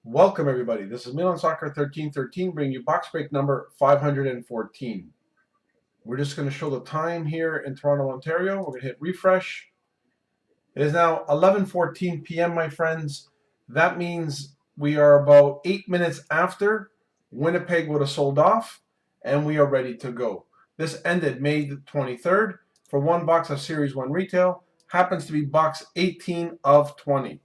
Welcome everybody. This is Milansoccer1313 bringing you box break number 514. We're just going to show the time here in Toronto, Ontario. We're going to hit refresh. It is now 11:14 p.m. my friends. That means we are about 8 minutes after Winnipeg would have sold off and we are ready to go. This ended May the 23rd for one box of Series 1 retail. Happens to be box 18 of 20.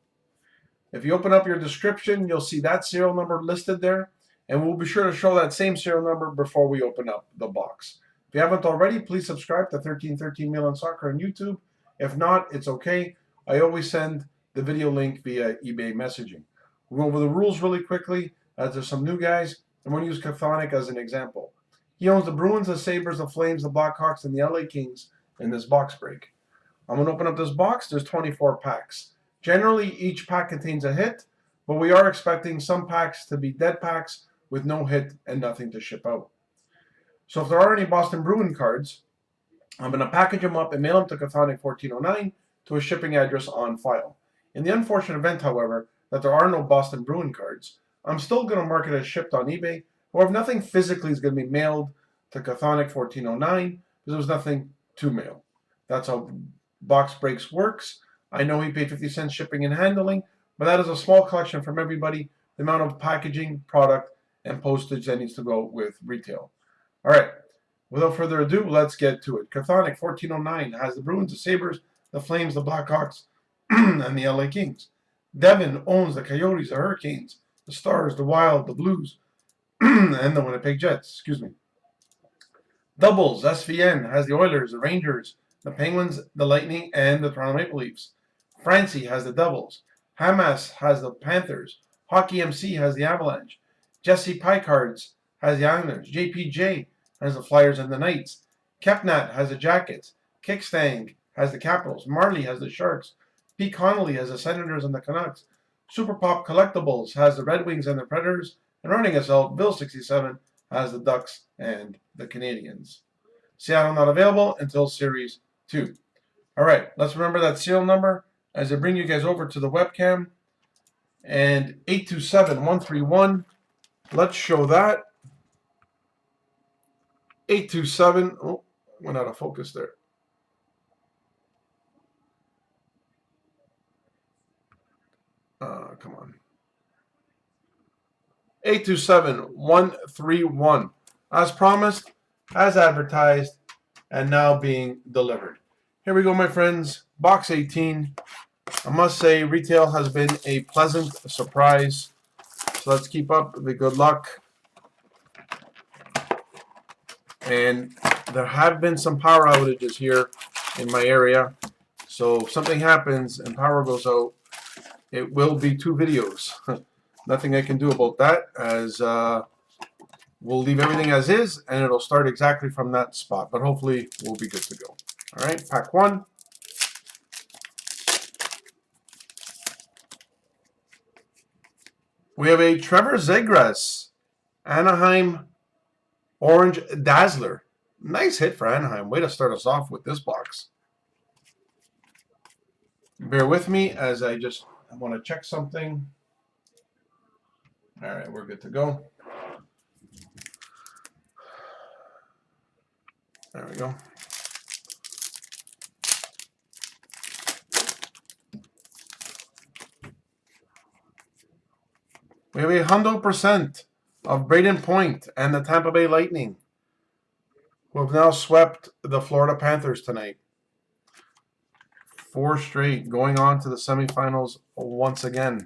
If you open up your description, you'll see that serial number listed there, and we'll be sure to show that same serial number before we open up the box. If you haven't already, please subscribe to 1313 Milan Soccer on YouTube. If not, it's okay. I always send the video link via eBay messaging. We'll go over the rules really quickly, as there's some new guys. I'm going to use Chthonic as an example. He owns the Bruins, the Sabres, the Flames, the Blackhawks, and the LA Kings in this box break. I'm going to open up this box. There's 24 packs. Generally, each pack contains a hit, but we are expecting some packs to be dead packs with no hit and nothing to ship out. So if there are any Boston Bruin cards, I'm going to package them up and mail them to Chthonic1409 to a shipping address on file. In the unfortunate event, however, that there are no Boston Bruin cards, I'm still going to mark it as shipped on eBay, or if nothing physically is going to be mailed to Chthonic1409, because there's nothing to mail. That's how box breaks works. I know he paid 50 cents shipping and handling, but that is a small collection from everybody, the amount of packaging, product, and postage that needs to go with retail. All right, without further ado, let's get to it. Chthonic 1409 has the Bruins, the Sabres, the Flames, the Blackhawks, and the LA Kings. Devin owns the Coyotes, the Hurricanes, the Stars, the Wild, the Blues, and the Winnipeg Jets. Excuse me. Doubles, SVN has the Oilers, the Rangers, the Penguins, the Lightning, and the Toronto Maple Leafs. Francie has the Devils. Hamas has the Panthers. Hockey MC has the Avalanche. Jesse Picards has the Islanders. JPJ has the Flyers and the Knights. Kepnat has the Jackets. Kickstang has the Capitals. Marley has the Sharks. P. Connolly has the Senators and the Canucks. Super Pop Collectibles has the Red Wings and the Predators. And running us out, Bill67 has the Ducks and the Canadians. Seattle not available until Series 2. All right, let's remember that serial number as I bring you guys over to the webcam. And 827131, let's show that. 827, oh, went out of focus there. Come on. 827131, as promised, as advertised, and now being delivered. Here we go, my friends. Box 18. I must say, retail has been a pleasant surprise. So let's keep up the good luck. And there have been some power outages here in my area. So if something happens and power goes out, it will be 2 videos. Nothing I can do about that, as we'll leave everything as is, and it'll start exactly from that spot. But hopefully, we'll be good to go. All right, pack 1. We have a Trevor Zegras, Anaheim Orange Dazzler. Nice hit for Anaheim. Way to start us off with this box. Bear with me as I want to check something. All right, we're good to go. There we go. We have 100% of Braden Point and the Tampa Bay Lightning, who have now swept the Florida Panthers tonight. 4 straight, going on to the semifinals once again.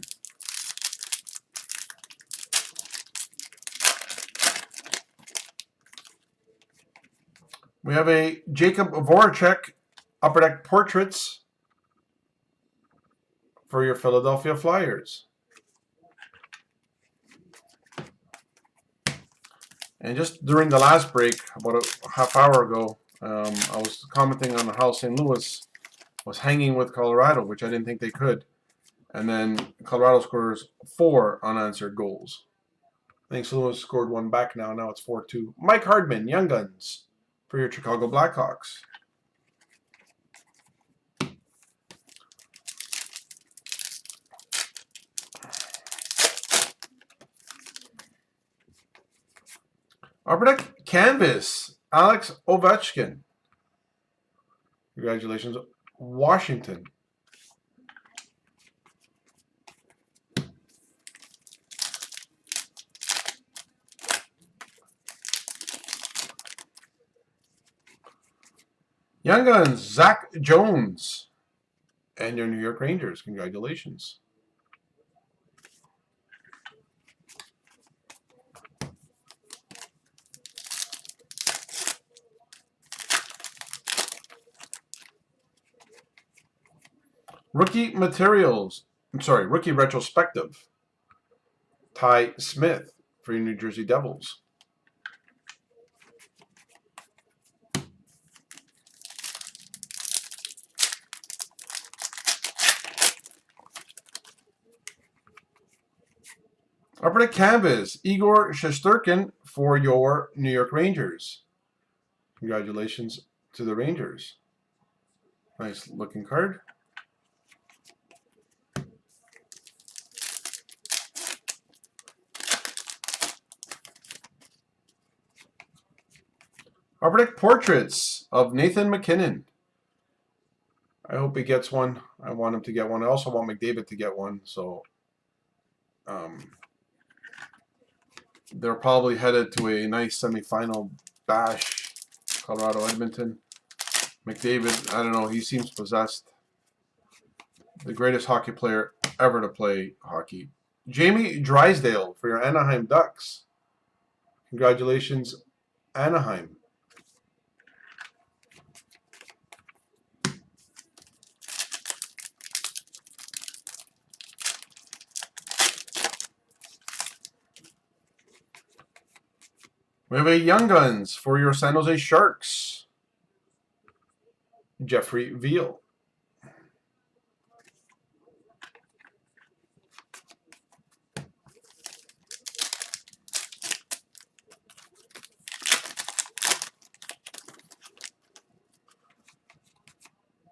We have a Jacob Voracek Upper Deck Portraits for your Philadelphia Flyers. And just during the last break, about a half hour ago, I was commenting on how St. Louis was hanging with Colorado, which I didn't think they could. And then Colorado scores 4 unanswered goals. I think St. Louis scored 1 back now. Now it's 4-2. Mike Hardman, Young Guns, for your Chicago Blackhawks. Upper deck canvas, Alex Ovechkin. Congratulations, Washington. Young Guns, Zach Jones. And your New York Rangers. Congratulations. Rookie materials. I'm sorry, rookie retrospective. Ty Smith for your New Jersey Devils. Upper deck canvas, Igor Shesterkin for your New York Rangers. Congratulations to the Rangers. Nice looking card. Upper deck portraits of Nathan McKinnon. I hope he gets one. I want him to get one. I also want McDavid to get one. So they're probably headed to a nice semifinal bash. Colorado, Edmonton. McDavid, I don't know. He seems possessed. The greatest hockey player ever to play hockey. Jamie Drysdale for your Anaheim Ducks. Congratulations, Anaheim. We have a Young Guns for your San Jose Sharks. Jeffrey Veal.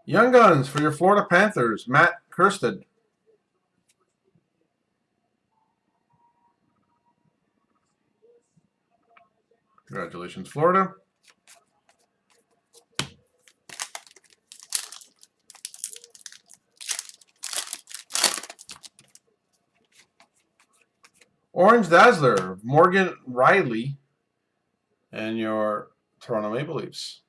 Young Guns for your Florida Panthers, Matt Kirsted. Congratulations, Florida. Orange Dazzler, Morgan Riley, and your Toronto Maple Leafs.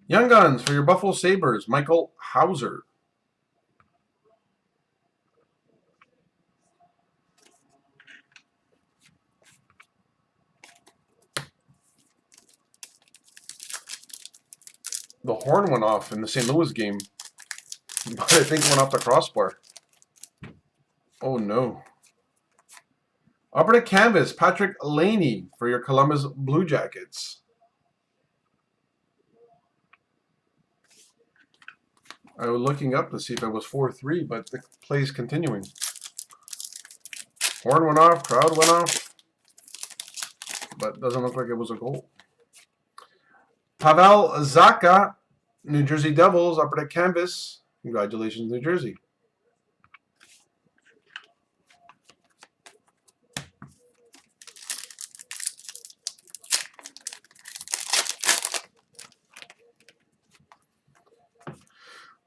Young Guns for your Buffalo Sabres, Michael Hauser. The horn went off in the St. Louis game, but I think it went off the crossbar. Oh no. Upper deck canvas, Patrick Laney for your Columbus Blue Jackets. I was looking up to see if it was 4-3, but the play's continuing. Horn went off, crowd went off, but doesn't look like it was a goal. Pavel Zacha, New Jersey Devils, upper deck canvas. Congratulations, New Jersey.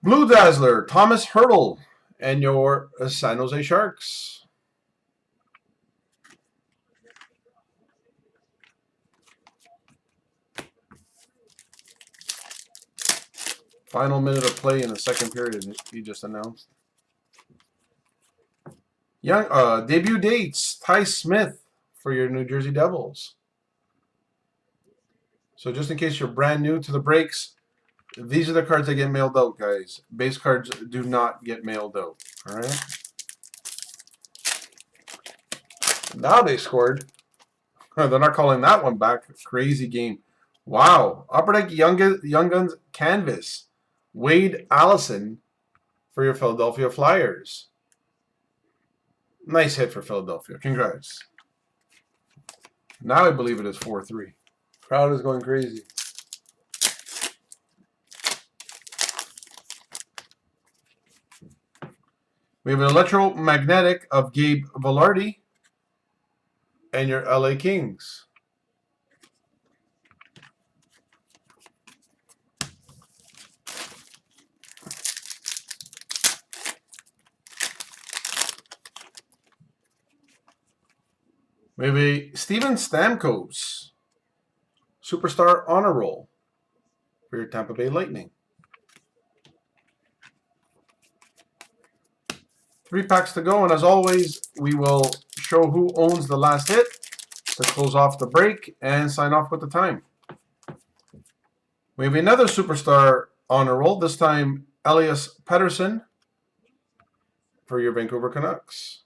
Blue Dazzler, Thomas Hertl, and your San Jose Sharks. Final minute of play in the second period, he just announced. Young debut dates, Ty Smith for your New Jersey Devils. So just in case you're brand new to the breaks, these are the cards that get mailed out, guys. Base cards do not get mailed out. All right. Now they scored. They're not calling that one back. Crazy game. Wow. Upper deck Young Guns canvas. Wade Allison for your Philadelphia Flyers. Nice hit for Philadelphia. Congrats. Now I believe it is 4-3. Crowd is going crazy. We have an electromagnetic of Gabe Velarde and your LA Kings. We have a Steven Stamkos Superstar Honor Roll for your Tampa Bay Lightning. 3 packs to go, and as always, we will show who owns the last hit to close off the break and sign off with the time. We have another Superstar Honor Roll, this time Elias Pettersson for your Vancouver Canucks.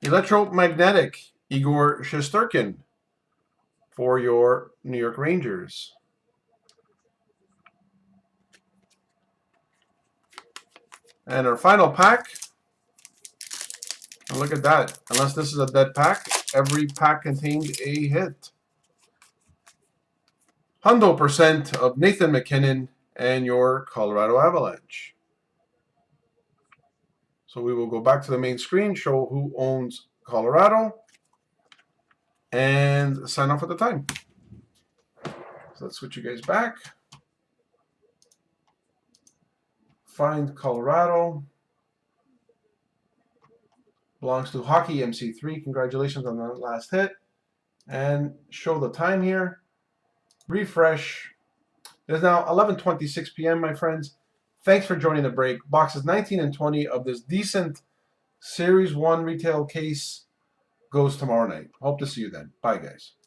Electromagnetic Igor Shesterkin for your New York Rangers. And our final pack, and look at that. Unless this is a dead pack, every pack contained a hit. 100% of Nathan MacKinnon and your Colorado Avalanche. So we will go back to the main screen, show who owns Colorado, and sign off at the time. So let's switch you guys back. Find Colorado. Belongs to Hockey MC3. Congratulations on the last hit. And show the time here. Refresh. It is now 11:26 p.m., my friends. Thanks for joining the break. Boxes 19 and 20 of this decent Series 1 retail case goes tomorrow night. Hope to see you then. Bye, guys.